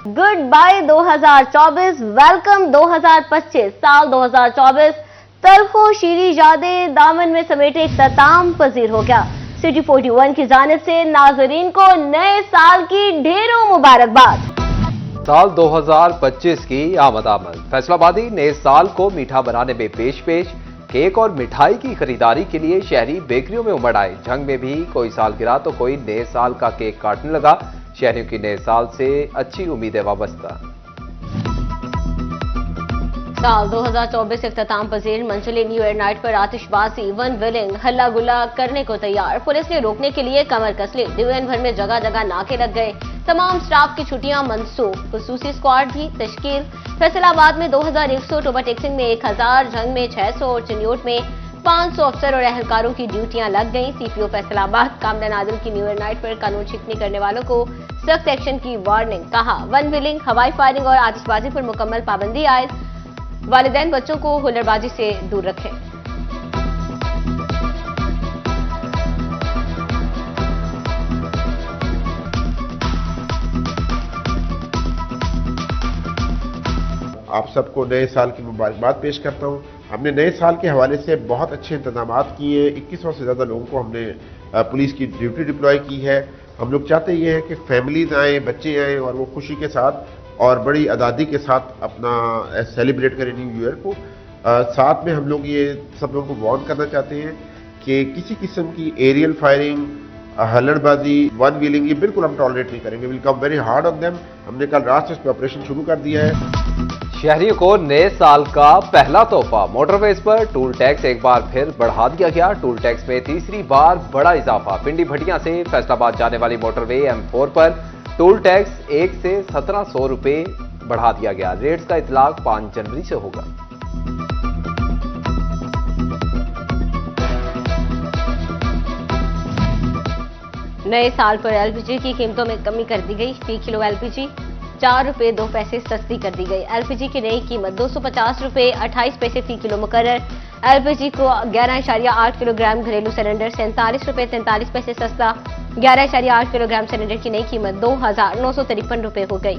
Good bye 2024, welcome 2025। साल 2024 तल्खों शीरी यादें दामन में समेटे इख्तिताम पजीर हो गया। सिटी 41 की जानिब से नाजरीन को नए साल की ढेरों मुबारकबाद। साल 2025 की आमद फैसलाबादी नए साल को मीठा बनाने में पेश केक और मिठाई की खरीदारी के लिए शहरी बेकरियों में उमड़ आए। जंग में भी कोई सालगिरह तो कोई नए साल का केक काटने लगा। शहरियों की नए साल से अच्छी उम्मीदें वाबस्ता। साल 2024 इख्तिताम पजीर मंजिल न्यू ईयर नाइट पर आतिशबाजी वन विलिंग हल्ला गुल्ला करने को तैयार। पुलिस ने रोकने के लिए कमर कस ली। डिवीजन भर में जगह जगह नाके लग गए। तमाम स्टाफ की छुट्टियां मनसूख। खुसूसी स्क्वाड भी तश्कील। फैसलाबाद में 2100, टोबा टेक्सिंग में 1000, जंग में 600 और चिन्योट में 500 अफसर और अहलकारों की ड्यूटियां लग गईं। सीपीओ फैसलाबाद कामरान आदिल की न्यू ईयर नाइट पर कानून शिकनी करने वालों को सख्त एक्शन की वार्निंग। कहा, वन विलिंग, हवाई फायरिंग और आतिशबाजी पर मुकम्मल पाबंदी आयद। वालिदैन बच्चों को हुल्लड़बाजी से दूर रखें। आप सबको नए साल की मुबारकबाद पेश करता हूँ। हमने नए साल के हवाले से बहुत अच्छे इंतजाम किए। 2100 से ज़्यादा लोगों को हमने पुलिस की ड्यूटी डिप्लॉय की है। हम लोग चाहते ये हैं कि फैमिलीज आएँ, बच्चे आएँ और वो खुशी के साथ और बड़ी आज़ादी के साथ अपना सेलिब्रेट करें न्यू ईयर को। साथ में हम लोग ये सब लोगों को वार्न करना चाहते हैं कि किसी किस्म की एरियल फायरिंग, हल्लड़बाजी, वन व्हीलिंग, ये बिल्कुल हम टॉलरेट नहीं करेंगे। Will come very hard on them. हमने कल रात से इस पर ऑपरेशन शुरू कर दिया है। शहरियों को नए साल का पहला तोहफा। मोटरवेज पर टूल टैक्स एक बार फिर बढ़ा दिया गया। टूल टैक्स में तीसरी बार बड़ा इजाफा। पिंडी भटिया से फैसलाबाद जाने वाली मोटरवे M4 पर टोल टैक्स 1 से 1700 रुपए बढ़ा दिया गया। रेट्स का इतलाक 5 जनवरी से होगा। नए साल पर एलपीजी की कीमतों में कमी कर दी गई। फी किलो एलपीजी 4 रुपए 2 पैसे सस्ती कर दी गई। एलपीजी की नई कीमत 250 रुपए 28 पैसे फी किलो मुकर्रर। एलपीजी को 11.8 किलोग्राम घरेलू सिलेंडर 47 रुपए 43 पैसे सस्ता। 11.8 किलोग्राम सिलेंडर की नई कीमत 2953 रुपए हो गई।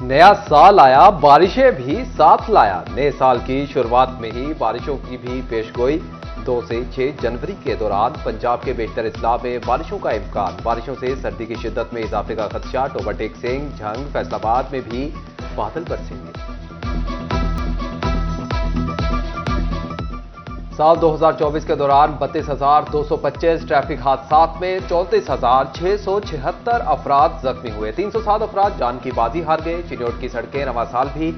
नया साल आया, बारिशें भी साथ लाया। नए साल की शुरुआत में ही बारिशों की भी पेशगोई। 2 से 6 जनवरी के दौरान पंजाब के बेशतर इजला में बारिशों का इम्कान। बारिशों से सर्दी की शिद्दत में इजाफे का खदशा। टोबा टेक्सिंग, झंग, फैसलाबाद में भी बादल बरसेंगे। साल 2024 के दौरान 32,225 ट्रैफिक हादसात में 34,676 अफराद जख्मी हुए। 307 अफराद जान की बाजी हार गए। चिन्योट की सड़कें रवा साल भी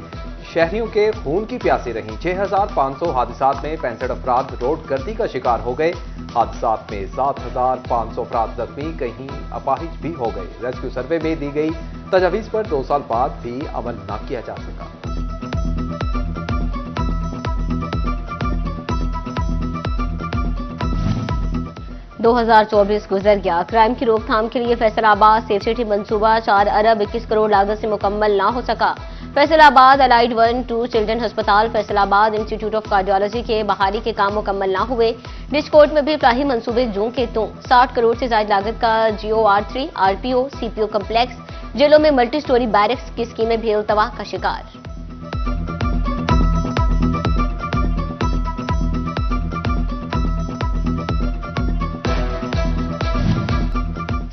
शहरियों के खून की प्यासी रहीं। 6,500 हादसात में 65 अफराद रोड गर्दी का शिकार हो गए। हादसात में 7,500 अफराद जख्मी, कहीं अपाहिज भी हो गए। रेस्क्यू सर्वे में दी गई तजवीज़ पर 2 साल बाद भी अमल न किया जा सका। – 2024 गुजर गया। क्राइम की रोकथाम के लिए फैसलाबाद सेफ सिटी मंसूबा 4 अरब 21 करोड़ लागत से मुकम्मल ना हो सका। फैसलाबाद अलाइड 1-2 चिल्ड्रन अस्पताल, फैसलाबाद इंस्टीट्यूट ऑफ कार्डियोलॉजी के बहाली के काम मुकम्मल ना हुए। डिस्कोट में भी इब्राहिम मंसूबे जूं के तू 60 करोड़ से ज्यादा लागत का GOR3, RPO, CPO कम्प्लेक्स, जेलों में मल्टी स्टोरी बैरक्स की स्कीमें भी अल्तवा का शिकार।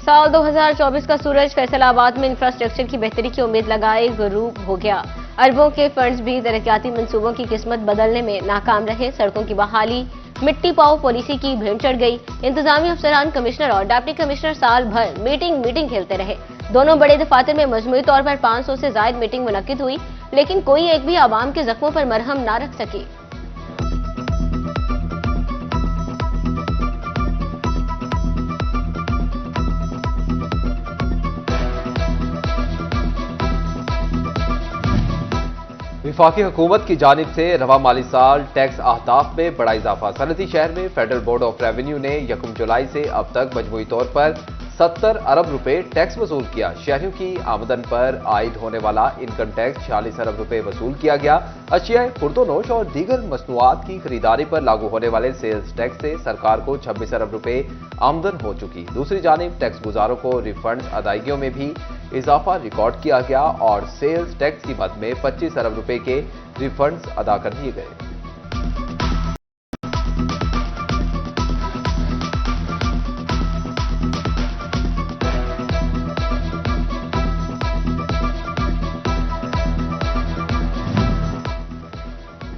साल 2024 का सूरज फैसलाबाद में इंफ्रास्ट्रक्चर की बेहतरी की उम्मीद लगाए गुरूब हो गया। अरबों के फंड्स भी तरक्याती मंसूबों की किस्मत बदलने में नाकाम रहे। सड़कों की बहाली, मिट्टी पाओ पॉलिसी की भीड़ चढ़ गई। इंतजामी अफसरान, कमिश्नर और डिप्टी कमिश्नर साल भर मीटिंग खेलते रहे। दोनों बड़े दफातर में मजमूई तौर पर 500 से ज्यादा मीटिंग मुनक्किद हुई, लेकिन कोई एक भी आवाम के जख्मों पर मरहम ना रख सकी। वफाकी हुकूमत की जानिब से रवा माली साल टैक्स अहदाफ में बड़ा इजाफा। सनती शहर में फेडरल बोर्ड ऑफ रेवेन्यू ने 1 जुलाई से अब तक मजमूई तौर पर 70 अरब रुपए टैक्स वसूल किया। शहरियों की आमदन पर आयद होने वाला इनकम टैक्स 46 अरब रुपए वसूल किया गया। अशिया खुर्दोनोश और दीगर मसनूआत की खरीदारी पर लागू होने वाले सेल्स टैक्स से सरकार को 26 अरब रुपए आमदन हो चुकी। दूसरी जानिब टैक्स गुजारों को रिफंड अदायगियों में भी इजाफा रिकॉर्ड किया गया और सेल्स टैक्स की मद में 25 अरब रुपए के रिफंड्स अदा कर दिए गए।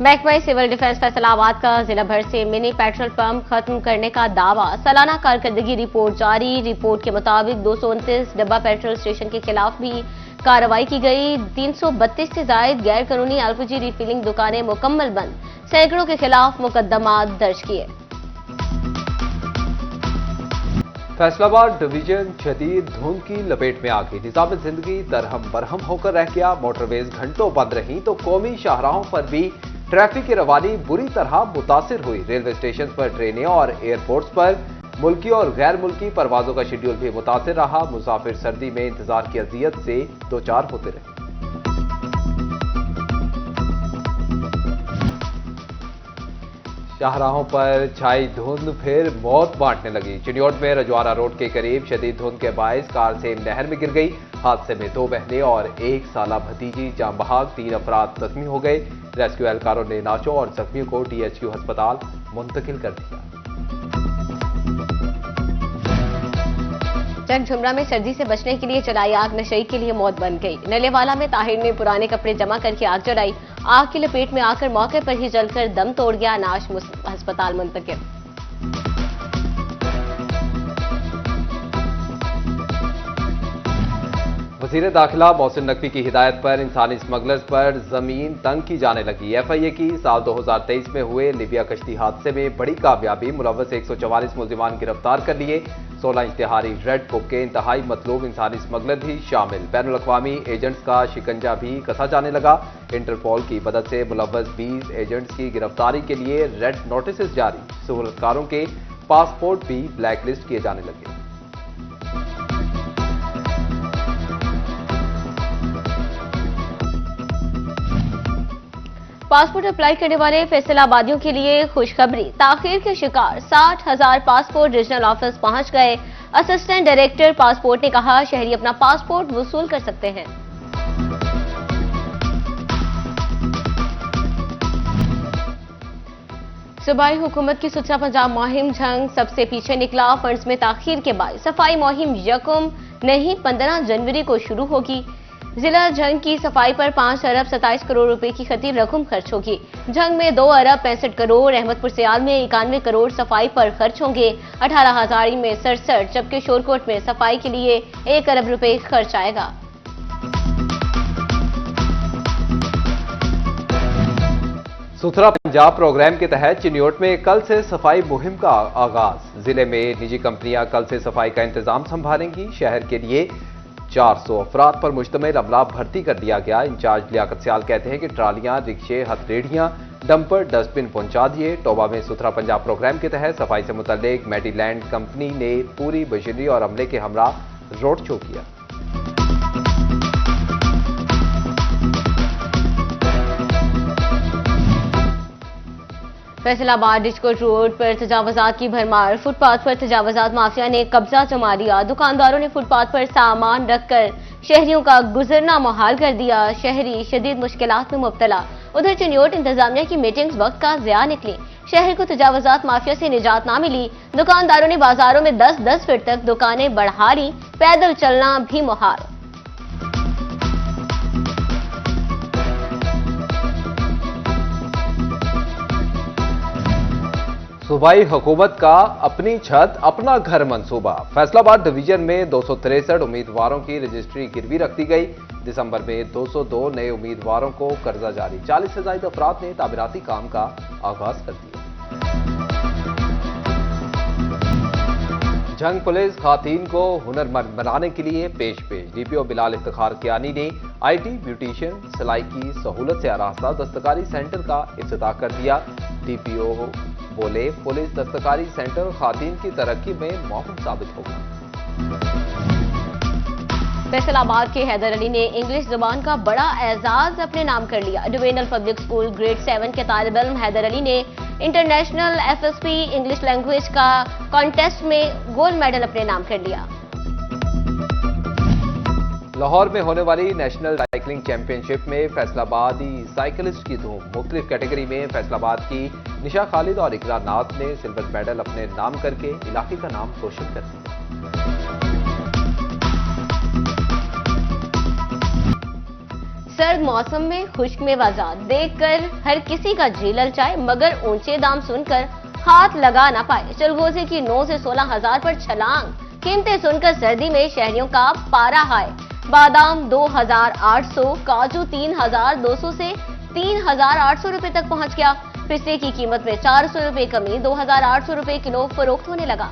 महकमा सिविल डिफेंस फैसलाबाद का जिला भर से मिनी पेट्रोल पंप खत्म करने का दावा। सालाना कारकर्दगी रिपोर्ट जारी। रिपोर्ट के मुताबिक 229 डब्बा पेट्रोल स्टेशन के खिलाफ भी कार्रवाई की गई। 332 से जायद गैर कानूनी एलपीजी रिफिलिंग दुकानें मुकम्मल बंद। सैकड़ों के खिलाफ मुकदमा दर्ज किए। फैसलाबाद डिवीजन शदीद धुंध की लपेट में आ गई। निजाम जिंदगी दरहम बरहम होकर रह गया। मोटरवेज घंटों बंद रही तो कौमी शाहराहों पर भी ट्रैफिक की रवानी बुरी तरह मुतासिर हुई। रेलवे स्टेशन पर ट्रेनें और एयरपोर्ट्स पर मुल्की और गैर मुल्की परवाजों का शेड्यूल भी मुतासिर रहा। मुसाफिर सर्दी में इंतजार की अजियत से दो चार होते रहे। शाहराहों पर छाई धुंध फिर मौत बांटने लगी। चिन्योट में रजवाड़ा रोड के करीब शदीद धुंध के बायस कार से नहर में गिर गई। हादसे में 2 बहनें और 1 साला भतीजी जाम बहाक, 3 अफराद जख्मी हो गए। रेस्क्यू एहलकारों ने नाचों और जख्मियों को THQ अस्पताल मुंतकिल कर दिया। चक झुमरा में सर्दी से बचने के लिए चलाई आग नशई के लिए मौत बन गई। नलेवाला में ताहिर ने पुराने कपड़े जमा करके आग जलाई। आग की लपेट में आकर मौके पर ही जलकर दम तोड़ गया। नाश अस्पताल मुंतकिल। वज़ीर दाखिला मोहसिन नकवी की हिदायत पर इंसानी स्मगलर्स पर जमीन तंग की जाने लगी। FIA की साल 2023 में हुए लीबिया कश्ती हादसे में बड़ी कामयाबी। मुलव्वस 144 मुल्जिमान गिरफ्तार कर लिए। 16 इश्तिहारी रेड बुक के इंतहाई मतलूब इंसानी स्मगलर भी शामिल। बैनुल अक़वामी एजेंट्स का शिकंजा भी कसा जाने लगा। इंटरपोल की मदद से मुलव्वस 20 एजेंट्स की गिरफ्तारी के लिए रेड नोटिस जारी। सहूलतकारों के पासपोर्ट भी ब्लैकलिस्ट किए जाने लगे। पासपोर्ट अप्लाई करने वाले फैसलाबादियों के लिए खुशखबरी। ताखीर के शिकार 60,000 पासपोर्ट रीजनल ऑफिस पहुंच गए। असिस्टेंट डायरेक्टर पासपोर्ट ने कहा शहरी अपना पासपोर्ट वसूल कर सकते हैं। सूबाई हुकूमत की सुथरा पंजाब मुहिम जंग सबसे पीछे निकला। फंड्स में ताखीर के बाद सफाई मुहिम यकम नहीं 15 जनवरी को शुरू होगी। जिला जंग की सफाई पर 5 अरब 27 करोड़ रुपए की खतीब रकम खर्च होगी। जंग में 2 अरब 65 करोड़, अहमदपुर सियाल में 91 करोड़ सफाई पर खर्च होंगे। 18 हजारी में 67, जबकि शोरकोट में सफाई के लिए 1 अरब रुपए खर्च आएगा। सुथरा पंजाब प्रोग्राम के तहत चिन्योट में कल से सफाई मुहिम का आगाज। जिले में निजी कंपनियां कल से सफाई का इंतजाम संभालेंगी। शहर के लिए 400 अफराद पर मुश्तमिल अमला भर्ती कर दिया गया। इंचार्ज लियाकत सियाल कहते हैं कि ट्रालियां, रिक्शे, हथरेड़ियां, डंपर, डस्टबिन पहुंचा दिए। टोबा में सुथरा पंजाब प्रोग्राम के तहत सफाई से मुतल्लिक मेडीलैंड कंपनी ने पूरी मशीनरी और अमले के हमरा रोड शो किया। फैसलाबाद डिस्कोट रोड पर तजावजात की भरमार। फुटपाथ पर तजावजात माफिया ने कब्जा जमा लिया। दुकानदारों ने फुटपाथ पर सामान रखकर शहरियों का गुजरना मुहाल कर दिया। शहरी शदीद मुश्किलात में मुब्तला। उधर चिन्योट इंतजामिया की मीटिंग्स वक्त का ज़िया निकली। शहर को तजावजात माफिया से निजात ना मिली। दुकानदारों ने बाजारों में 10-10 फीट तक दुकानें बढ़ा ली। पैदल चलना भी मुहाल। सूबाई हुकूमत का अपनी छत अपना घर मंसूबा। फैसलाबाद डिवीजन में 263 उम्मीदवारों की रजिस्ट्री गिरवी रख दी गई। दिसंबर में 202 नए उम्मीदवारों को कर्जा जारी। 40 से ज्यादा अफराद ने तामीराती काम का आगाज कर दिया। जंग पुलिस खातीन को हुनरमंद बनाने के लिए पेश डीपीओ बिलाल इफ्तिखार कियानी ने आईटी, ब्यूटिशियन, सिलाई की सहूलत से आरास्ता दस्तकारी सेंटर का इफ्तिताह कर दिया। डीपीओ बोले, पुलिस दस्तकारी सेंटर खातीन की तरक्की में मुआविन साबित होगा। फैसलाबाद के हैदर अली ने इंग्लिश जुबान का बड़ा एजाज अपने नाम कर लिया। डिविजनल पब्लिक स्कूल ग्रेड 7 के तालिब इल्म हैदर अली ने इंटरनेशनल एफएसपी इंग्लिश लैंग्वेज का कॉन्टेस्ट में गोल्ड मेडल अपने नाम कर लिया। लाहौर में होने वाली नेशनल साइकिलिंग चैंपियनशिप में फैसलाबादी साइकिलिस्ट की धूम। मुख्तलिफ कैटेगरी में फैसलाबाद की निशा खालिद और इकरा नाथ ने सिल्वर मेडल अपने नाम करके इलाके का नाम रोशन कर दिया। सर्द मौसम में खुश्क मेवाजात देखकर हर किसी का जी ललचाए, मगर ऊंचे दाम सुनकर हाथ लगा ना पाए। चलगोजे की 9 से 16 हजार पर छलांग, कीमतें सुनकर सर्दी में शहरियों का पारा हाय। बादाम 2800, काजू 3200 से 3800 रुपए तक पहुंच गया। पिस्ते की कीमत में 400 रुपए कमी, 2800 रुपए किलो फरोख्त होने लगा।